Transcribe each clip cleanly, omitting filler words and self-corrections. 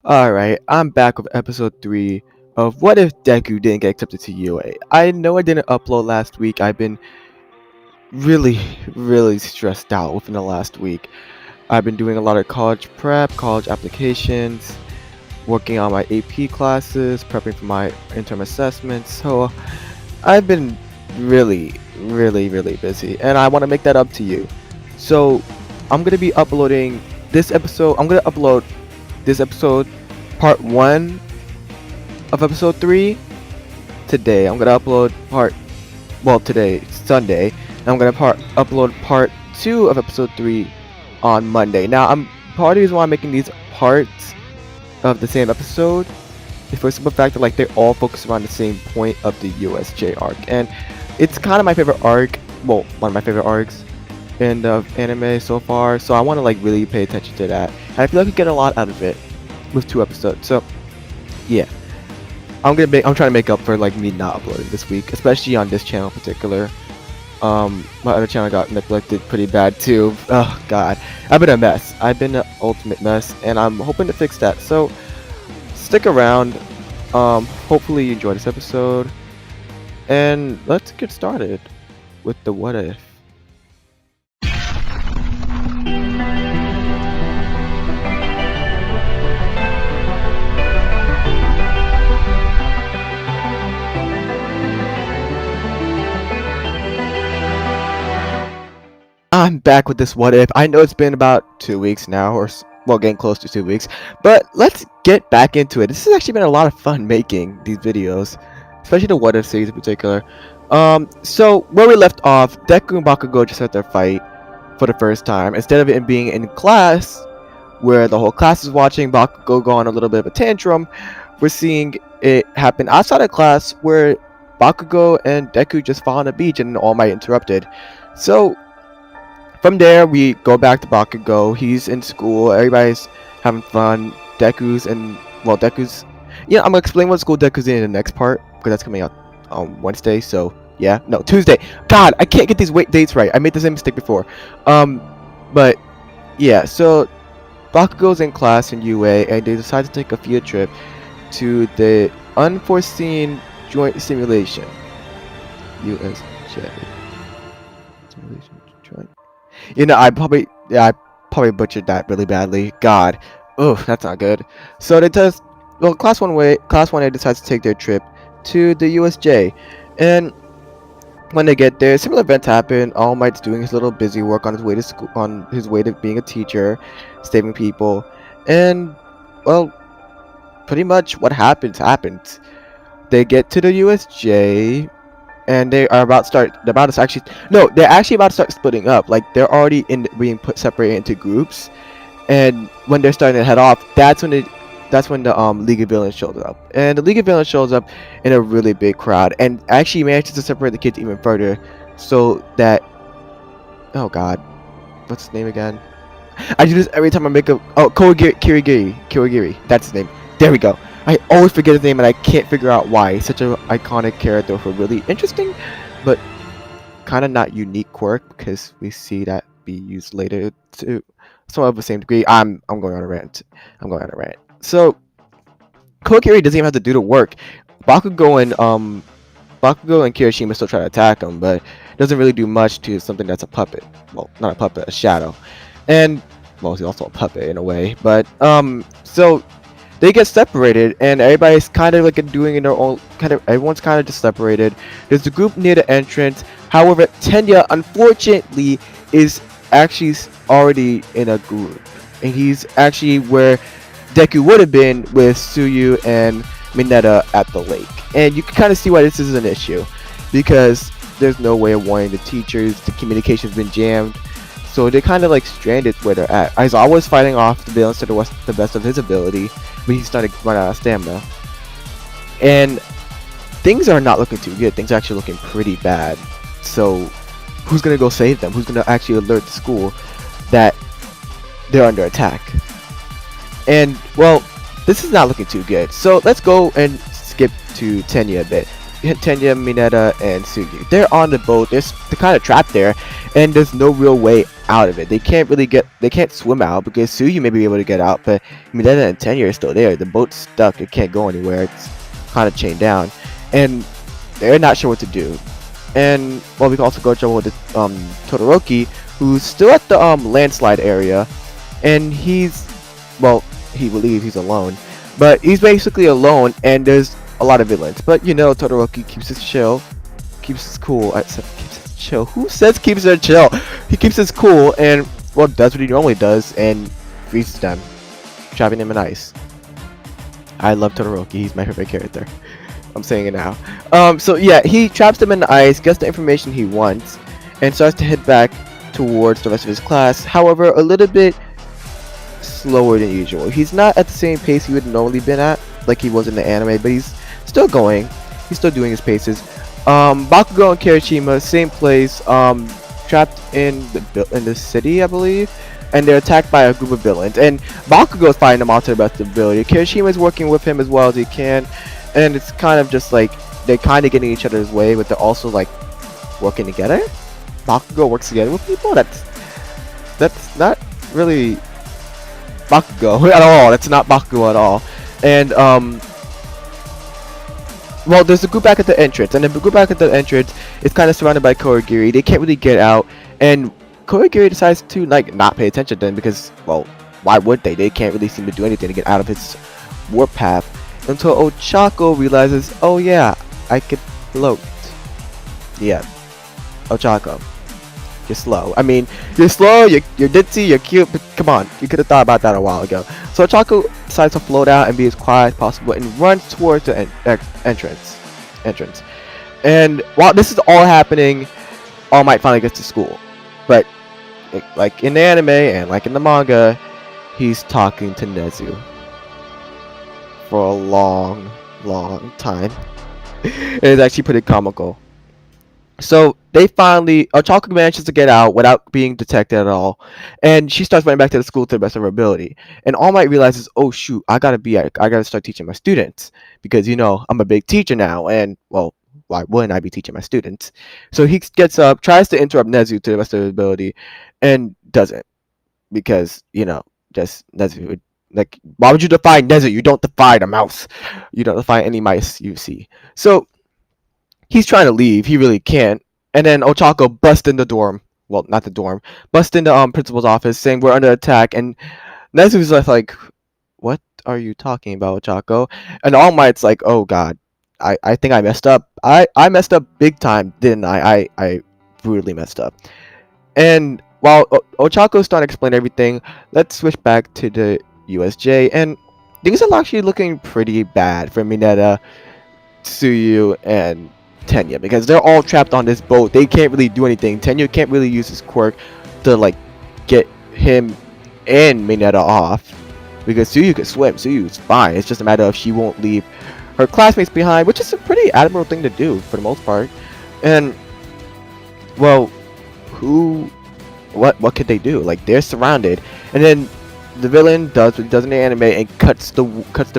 Alright, I'm back with episode 3 of What If Deku Didn't Get Accepted to UA. I know I didn't upload last week. I've been really stressed out within the last week. I've been doing a lot of college prep, college applications, working on my AP classes, prepping for my interim assessments. So I've been really busy, and I want to make that up to you. So I'm going to be uploading this episode. I'm going to upload this episode part 1 of episode 3 today. I'm gonna upload today, Sunday, and I'm gonna upload part 2 of episode 3 on Monday. Now, part of the reason why I'm making these parts of the same episode is for the simple fact that they're all focused around the same point of the USJ arc, and it's kind of my favorite arc. Well, one of my favorite arcs in the anime so far. So I want to really pay attention to that, and I feel like we get a lot out of it with 2 episodes. So yeah, I'm trying to make up for me not uploading this week, especially on this channel in particular. My other channel got neglected pretty bad too. Oh god, I've been a mess. I've been an ultimate mess, and I'm hoping to fix that. So stick around. Hopefully you enjoy this episode, and let's get started with the what if. I'm back with this what if. I know it's been about 2 weeks now, getting close to 2 weeks, but let's get back into it. This has actually been a lot of fun making these videos, especially the what if series in particular. So where we left off, Deku and Bakugo just had their fight for the first time. Instead of it being in class, where the whole class is watching Bakugo go on a little bit of a tantrum, we're seeing it happen outside of class, where Bakugo and Deku just fall on the beach and All Might interrupted. So from there, we go back to Bakugo. He's in school. Everybody's having fun. Deku's. Yeah, I'm gonna explain what school Deku's in the next part, because that's coming out on Wednesday. So yeah, no, Tuesday. God, I can't get these dates right. I made the same mistake before. But yeah, so Bakugo's in class in UA, and they decide to take a field trip to the unforeseen joint simulation. USJ simulation joint. I probably butchered that really badly. God, oh, that's not good. So they test. Well, class 1A decides to take their trip to the USJ, and when they get there, similar events happen. All Might's doing his little busy work on his way to school, on his way to being a teacher, saving people, and well, pretty much what happens. They get to the USJ. And they're actually about to start splitting up. They're already being separated into groups, and when they're starting to head off, that's when the League of Villains shows up. And the League of Villains shows up in a really big crowd, and actually manages to separate the kids even further, so that, oh god, what's his name again? I do this every time I make a Kirigiri. That's his name. There we go. I always forget his name, and I can't figure out why. He's such an iconic character with a really interesting, but kind of not unique quirk, because we see that be used later to somewhat of the same degree. I'm going on a rant. So Kokiri doesn't even have to do the work. Bakugo and Kirishima still try to attack him, but doesn't really do much to something that's a puppet. Well, not a puppet, a shadow. And well, he's also a puppet in a way. But so they get separated, and everybody's kind of doing their own everyone's kind of just separated. There's a group near the entrance. However, Tenya unfortunately is actually already in a group, and he's actually where Deku would have been with Tsuyu and Mineta at the lake. And you can kind of see why this is an issue, because there's no way of warning the teachers. The communication's been jammed, so they're kind of stranded where they're at. He's always fighting off the villains to the best of his ability, but he's starting to run out of stamina. And things are not looking too good. Things are actually looking pretty bad. So who's gonna go save them? Who's gonna actually alert the school that they're under attack? And well, this is not looking too good. So let's go and skip to Tenya a bit. Tenya, Mineta, and Sugi. They're on the boat. They're kind of trapped there, and there's no real way out of it. They can't swim out because Sugi may be able to get out, but Mineta and Tenya are still there. The boat's stuck. It can't go anywhere. It's kind of chained down, and they're not sure what to do. And well, we can also go trouble with Todoroki, who's still at the landslide area, and well, he believes he's alone, but he's basically alone, and there's a lot of villains. But you know, Todoroki keeps his chill, keeps his cool. I said keeps his chill. Who says keeps his chill? He keeps his cool, and well, does what he normally does, and freezes them, trapping them in ice. I love Todoroki. He's my favorite character. I'm saying it now. So yeah, he traps them in the ice, gets the information he wants, and starts to head back towards the rest of his class. However, a little bit slower than usual. He's not at the same pace he would normally been at, like he was in the anime, but he's still going. He's still doing his paces. Bakugo and Kirishima, same place, trapped in the city, I believe, and they're attacked by a group of villains. And Bakugo's fighting them all to the best of his ability. Kirishima's working with him as well as he can, and it's kind of just like they're kind of getting each other's way, but they're also like working together. Bakugo works together with people. That's not really Bakugo at all. That's not Bakugo at all. And well, there's a group back at the entrance, and the group back at the entrance is kind of surrounded by Korogiri. They can't really get out, and Korogiri decides to like not pay attention to them because, well, why would they? They can't really seem to do anything to get out of his warp path until Ochako realizes, oh yeah, I could float. Yeah, Ochako, you're slow. I mean, you're slow, you're ditzy, you're cute, but come on, you could have thought about that a while ago. So Ochako decides to float out and be as quiet as possible and runs towards the entrance. And while this is all happening, All Might finally gets to school. But like in the anime and like in the manga, he's talking to Nezu for a long time. It's actually pretty comical. So they finally, Ochako manages to get out without being detected at all, and she starts running back to the school to the best of her ability. And All Might realizes, oh shoot, I gotta start teaching my students because you know I'm a big teacher now, and well, why wouldn't I be teaching my students? So he gets up, tries to interrupt Nezu to the best of his ability, and doesn't because you know just Nezu. Like, why would you defy Nezu? You don't defy the mouse. You don't defy any mice you see. So he's trying to leave. He really can't. And then Ochako busts in the dorm. Well, not the dorm. Busts in the principal's office saying we're under attack. And Nezu's like, what are you talking about, Ochako? And All Might's like, oh god, I think I messed up. I messed up big time, didn't I? I brutally messed up. And while Ochako's starting to explain everything, let's switch back to the USJ. And things are actually looking pretty bad for Mineta, Tsuyu, and Tenya because they're all trapped on this boat. They can't really do anything. Tenya can't really use his quirk to like get him and Mineta off because Tsuyu could swim. Tsuyu's fine. It's just a matter of she won't leave her classmates behind, which is a pretty admirable thing to do for the most part. And well, what could they do? Like they're surrounded, and then the villain does what he does in the anime and cuts the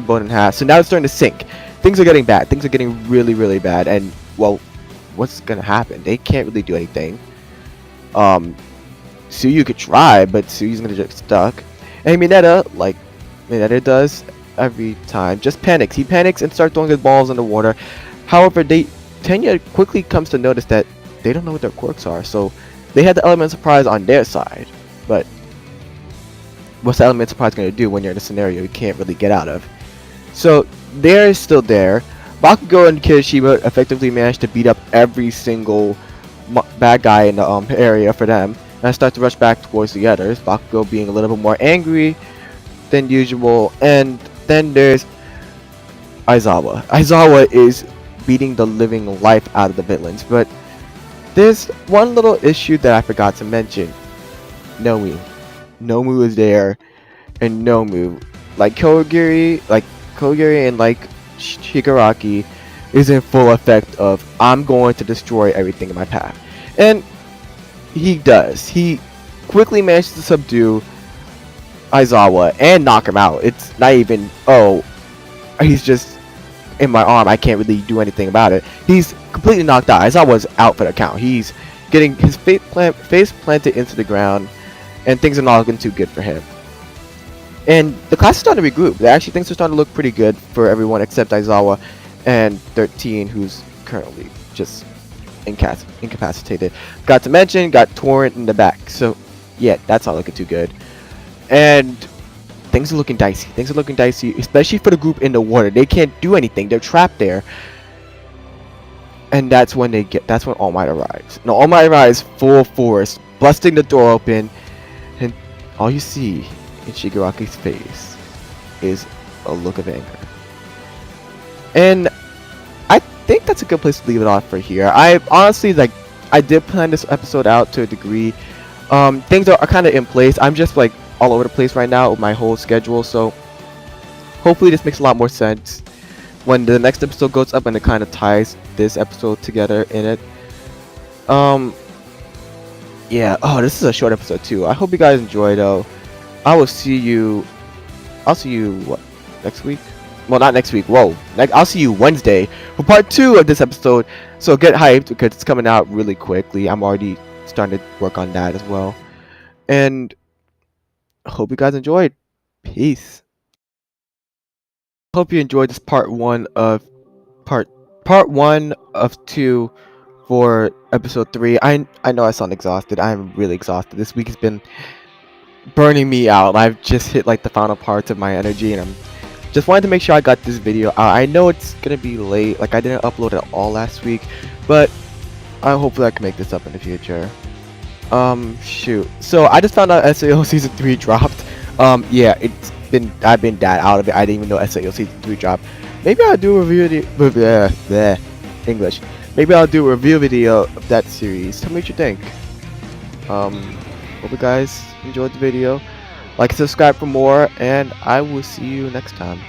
boat in half. So now it's starting to sink. Things are getting bad. Things are getting really bad. And well, what's gonna happen? They can't really do anything. Tsuyu could try, but Tsuyu's gonna get stuck. And Mineta, like Mineta does every time, just panics. He panics and starts throwing his balls in the water. However, Tenya quickly comes to notice that they don't know what their quirks are, so they had the element of surprise on their side. But what's the element of surprise going to do when you're in a scenario you can't really get out of? So they're still there. Bakugo and Kirishima effectively managed to beat up every single bad guy in the area for them, and I start to rush back towards the others. Bakugo being a little bit more angry than usual, and then there's Aizawa. Aizawa is beating the living life out of the villains, but there's one little issue that I forgot to mention. Nomu. Nomu is there, and Nomu, like Kogiri and like Shigaraki, is in full effect of I'm going to destroy everything in my path. And he does. He quickly manages to subdue Aizawa and knock him out. It's not even, oh, he's just in my arm. I can't really do anything about it. He's completely knocked out. Aizawa was out for the count. He's getting his face planted into the ground, and things are not looking too good for him. And the class is starting to regroup. Actually, things are starting to look pretty good for everyone except Aizawa and 13, who's currently just incapacitated. Got to mention, got Torrent in the back. So, yeah, that's not looking too good. And things are looking dicey. Things are looking dicey, especially for the group in the water. They can't do anything. They're trapped there. And that's when All Might arrives. Now, All Might arrives full force, busting the door open, and all you see in Shigaraki's face is a look of anger. And I think that's a good place to leave it off for here. I honestly, I did plan this episode out to a degree. Things are kind of in place. I'm just all over the place right now with my whole schedule, so hopefully this makes a lot more sense when the next episode goes up and it kind of ties this episode together in it. Yeah, this is a short episode too. I hope you guys enjoy though. I'll see you what, next week? Well, not next week. Whoa. I'll see you Wednesday for part 2 of this episode. So get hyped because it's coming out really quickly. I'm already starting to work on that as well. And hope you guys enjoyed. Peace. Hope you enjoyed this part 1 of 2 for episode 3. I know I sound exhausted. I'm really exhausted. This week has been burning me out. I've just hit the final parts of my energy, and I'm just wanted to make sure I got this video out. I know it's gonna be late. I didn't upload it all last week, but hopefully I can make this up in the future. Shoot. So I just found out SAO season 3 dropped. Yeah, I've been that out of it. I didn't even know SAO season 3 dropped. Maybe I'll do a review English. Maybe I'll do a review video of that series. Tell me what you think. Hope you guys enjoyed the video. Like and subscribe for more, and I will see you next time.